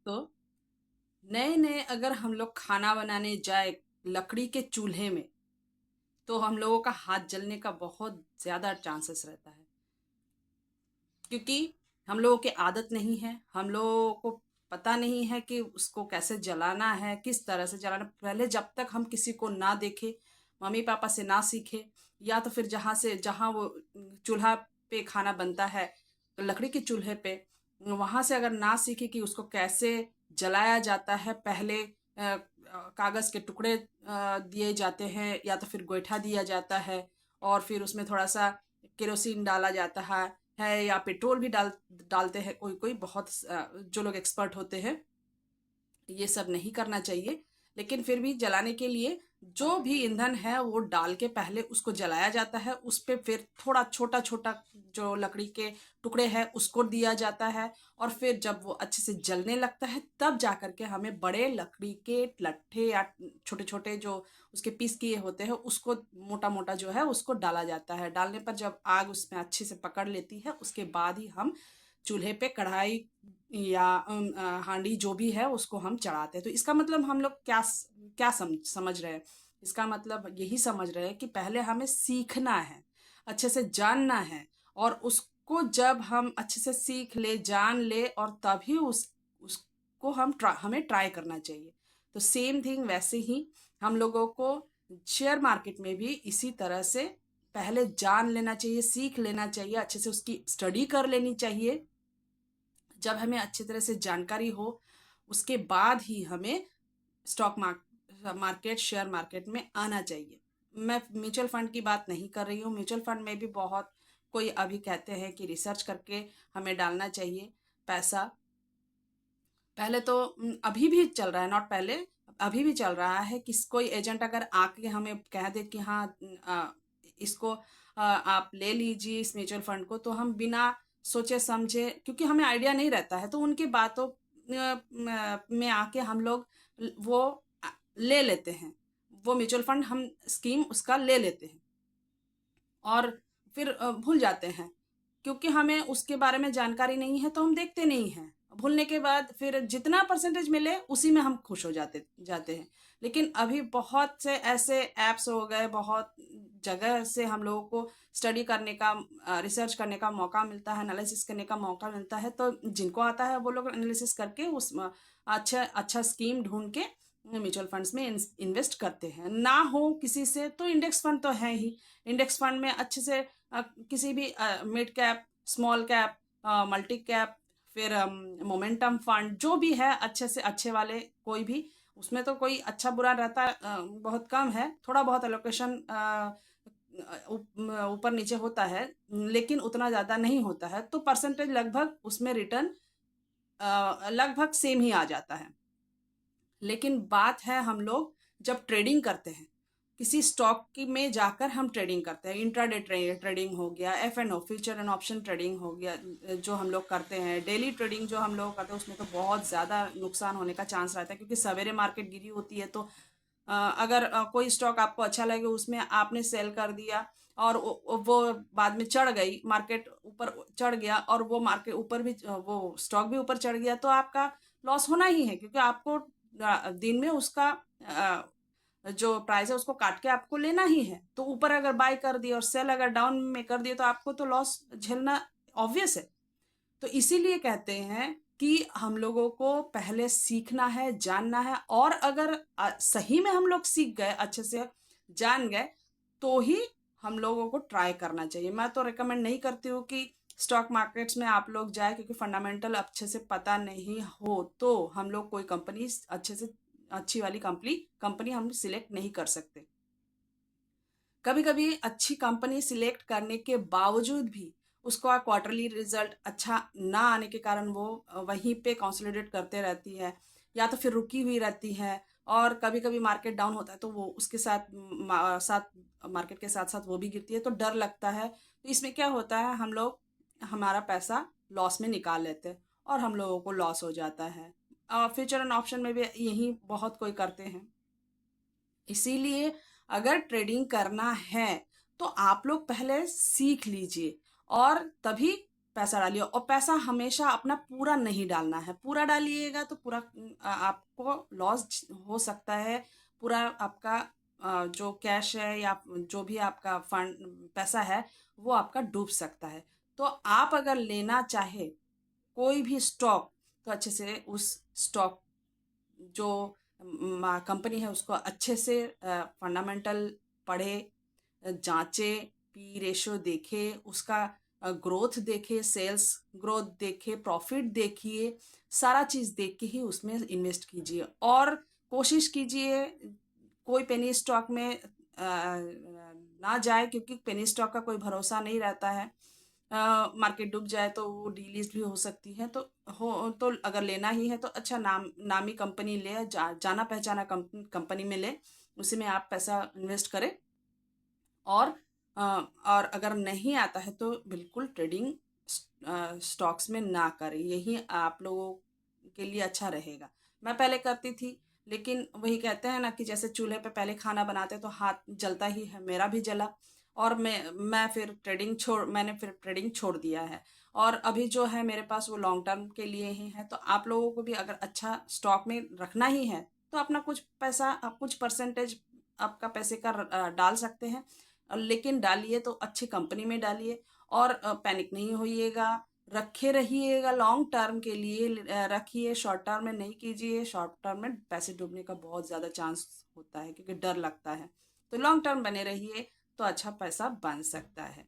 तो नए नए अगर हम लोग खाना बनाने जाए लकड़ी के चूल्हे में, तो हम लोगों का हाथ जलने का बहुत ज्यादा चांसेस रहता है। क्योंकि हम लोगों की आदत नहीं है, हम लोगों को पता नहीं है कि उसको कैसे जलाना है, किस तरह से जलाना। पहले जब तक हम किसी को ना देखे, मम्मी पापा से ना सीखे, या तो फिर जहाँ वो चूल्हा पे खाना बनता है, लकड़ी के चूल्हे पे, वहां से अगर ना सीखे कि उसको कैसे जलाया जाता है। पहले कागज के टुकड़े दिए जाते हैं, या तो फिर गोईठा दिया जाता है, और फिर उसमें थोड़ा सा केरोसिन डाला जाता है, या पेट्रोल भी डालते हैं कोई कोई, बहुत जो लोग एक्सपर्ट होते हैं। ये सब नहीं करना चाहिए। लेकिन फिर भी जलाने के लिए जो भी ईंधन है वो डाल के पहले उसको जलाया जाता है। उस पे फिर थोड़ा छोटा छोटा जो लकड़ी के टुकड़े हैं उसको दिया जाता है, और फिर जब वो अच्छे से जलने लगता है तब जा करके हमें बड़े लकड़ी के लट्ठे या छोटे छोटे जो उसके पीस किए होते हैं उसको मोटा मोटा जो है उसको डाला जाता है। डालने पर जब आग उसमें अच्छे से पकड़ लेती है, उसके बाद ही हम चूल्हे पे कढ़ाई या हांडी जो भी है उसको हम चढ़ाते हैं। तो इसका मतलब हम लोग क्या क्या समझ रहे हैं? इसका मतलब यही समझ रहे हैं कि पहले हमें सीखना है, अच्छे से जानना है, और उसको जब हम अच्छे से सीख ले, जान ले, और तभी उसको हमें ट्राई करना चाहिए। तो सेम थिंग वैसे ही हम लोगों को शेयर मार्केट में भी इसी तरह से पहले जान लेना चाहिए, सीख लेना चाहिए, अच्छे से उसकी स्टडी कर लेनी चाहिए। जब हमें अच्छी तरह से जानकारी हो, उसके बाद ही हमें स्टॉक मार्केट, शेयर मार्केट में आना चाहिए। मैं म्यूचुअल फंड की बात नहीं कर रही हूँ। म्यूचुअल फंड में भी बहुत कोई अभी कहते हैं कि रिसर्च करके हमें डालना चाहिए पैसा। पहले तो अभी भी चल रहा है, नॉट पहले, अभी भी चल रहा है कि कोई एजेंट अगर आके हमें कह दे कि हाँ, इसको आप ले लीजिए इस म्यूचुअल फंड को, तो हम बिना सोचे समझे, क्योंकि हमें आइडिया नहीं रहता है, तो उनकी बातों में आके हम लोग वो ले लेते हैं। वो म्यूचुअल फंड हम स्कीम उसका ले लेते हैं, और फिर भूल जाते हैं। क्योंकि हमें उसके बारे में जानकारी नहीं है तो हम देखते नहीं हैं। भूलने के बाद फिर जितना परसेंटेज मिले उसी में हम खुश हो जाते जाते हैं। लेकिन अभी बहुत से ऐसे ऐप्स हो गए, बहुत जगह से हम लोगों को स्टडी करने का, रिसर्च करने का मौका मिलता है, एनालिसिस करने का मौका मिलता है। तो जिनको आता है वो लोग एनालिसिस करके उस अच्छा अच्छा स्कीम ढूंढ के म्यूचुअल फंड्स में इन्वेस्ट करते हैं। ना हो किसी से तो इंडेक्स फंड तो है ही। इंडेक्स फंड में अच्छे से किसी भी mid cap, small cap, multi cap, फिर मोमेंटम फंड जो भी है, अच्छे से अच्छे वाले कोई भी, उसमें तो कोई अच्छा बुरा रहता बहुत कम है। थोड़ा बहुत एलोकेशन ऊपर नीचे होता है, लेकिन उतना ज़्यादा नहीं होता है। तो परसेंटेज लगभग उसमें रिटर्न लगभग सेम ही आ जाता है। लेकिन बात है हम लोग जब ट्रेडिंग करते हैं, किसी स्टॉक की में जाकर हम ट्रेडिंग करते हैं, इंट्राडे ट्रेडिंग हो गया, F and O, future and option trading हो गया, जो हम लोग करते हैं। डेली ट्रेडिंग जो हम लोग करते हैं उसमें तो बहुत ज़्यादा नुकसान होने का चांस रहता है, क्योंकि सवेरे मार्केट गिरी होती है। तो अगर कोई स्टॉक आपको अच्छा लगे, उसमें आपने सेल कर दिया, और वो बाद में चढ़ गई, मार्केट ऊपर चढ़ गया, और वो मार्केट ऊपर भी, वो स्टॉक भी ऊपर चढ़ गया, तो आपका लॉस होना ही है। क्योंकि आपको दिन में उसका जो प्राइस है उसको काट के आपको लेना ही है। तो ऊपर अगर बाय कर दिया और सेल अगर डाउन में कर दिया, तो आपको तो लॉस झेलना ऑब्वियस है। तो इसीलिए कहते हैं कि हम लोगों को पहले सीखना है, जानना है, और अगर सही में हम लोग सीख गए, अच्छे से जान गए, तो ही हम लोगों को ट्राई करना चाहिए। मैं तो रिकमेंड नहीं करती हूँ कि स्टॉक मार्केट्स में आप लोग जाए, क्योंकि फंडामेंटल अच्छे से पता नहीं हो तो हम लोग कोई कंपनी अच्छे से, अच्छी वाली कंपनी कंपनी हम सिलेक्ट नहीं कर सकते। कभी कभी अच्छी कंपनी सिलेक्ट करने के बावजूद भी उसका क्वार्टरली रिजल्ट अच्छा ना आने के कारण वो वहीं पे कंसोलिडेट करते रहती है, या तो फिर रुकी हुई रहती है। और कभी कभी मार्केट डाउन होता है तो वो उसके साथ मार्केट के साथ साथ वो भी गिरती है, तो डर लगता है। तो इसमें क्या होता है, हम लोग हमारा पैसा लॉस में निकाल लेते हैं, और हम लोगों को लॉस हो जाता है। फ्यूचर एंड ऑप्शन में भी यही बहुत कोई करते हैं। इसीलिए अगर ट्रेडिंग करना है तो आप लोग पहले सीख लीजिए, और तभी पैसा डालिए, और पैसा हमेशा अपना पूरा नहीं डालना है। पूरा डालिएगा तो पूरा आपको लॉस हो सकता है। पूरा आपका जो कैश है या जो भी आपका फंड पैसा है वो आपका डूब सकता है। तो आप अगर लेना चाहे कोई भी स्टॉक, तो अच्छे से उस स्टॉक जो कंपनी है उसको अच्छे से फंडामेंटल पढ़े, जांचे, पी रेशो देखे, उसका ग्रोथ देखे, सेल्स ग्रोथ देखे, प्रॉफिट देखिए, सारा चीज़ देख के ही उसमें इन्वेस्ट कीजिए। और कोशिश कीजिए कोई पेनी स्टॉक में ना जाए, क्योंकि पेनी स्टॉक का कोई भरोसा नहीं रहता है। मार्केट डूब जाए तो वो डीलिस्ट भी हो सकती है। तो अगर लेना ही है तो अच्छा नामी कंपनी ले, जाना पहचाना कंपनी में ले, उसी में आप पैसा इन्वेस्ट करें। और और अगर नहीं आता है तो बिल्कुल ट्रेडिंग स्टॉक्स में ना करें, यही आप लोगों के लिए अच्छा रहेगा। मैं पहले करती थी, लेकिन वही कहते हैं ना कि जैसे चूल्हे पे पहले खाना बनाते तो हाथ जलता ही है, मेरा भी जला। और मैंने फिर ट्रेडिंग छोड़ दिया है। और अभी जो है मेरे पास वो लॉन्ग टर्म के लिए ही है। तो आप लोगों को भी अगर अच्छा स्टॉक में रखना ही है तो अपना कुछ पैसा, आप कुछ परसेंटेज आपका पैसे का डाल सकते हैं। लेकिन डालिए तो अच्छी कंपनी में डालिए, और पैनिक नहीं होइएगा, रखे रहिएगा। लॉन्ग टर्म के लिए रखिए, शॉर्ट टर्म में नहीं कीजिए। शॉर्ट टर्म में पैसे डूबने का बहुत ज़्यादा चांस होता है, क्योंकि डर लगता है। तो लॉन्ग टर्म बने रहिए तो अच्छा पैसा बन सकता है।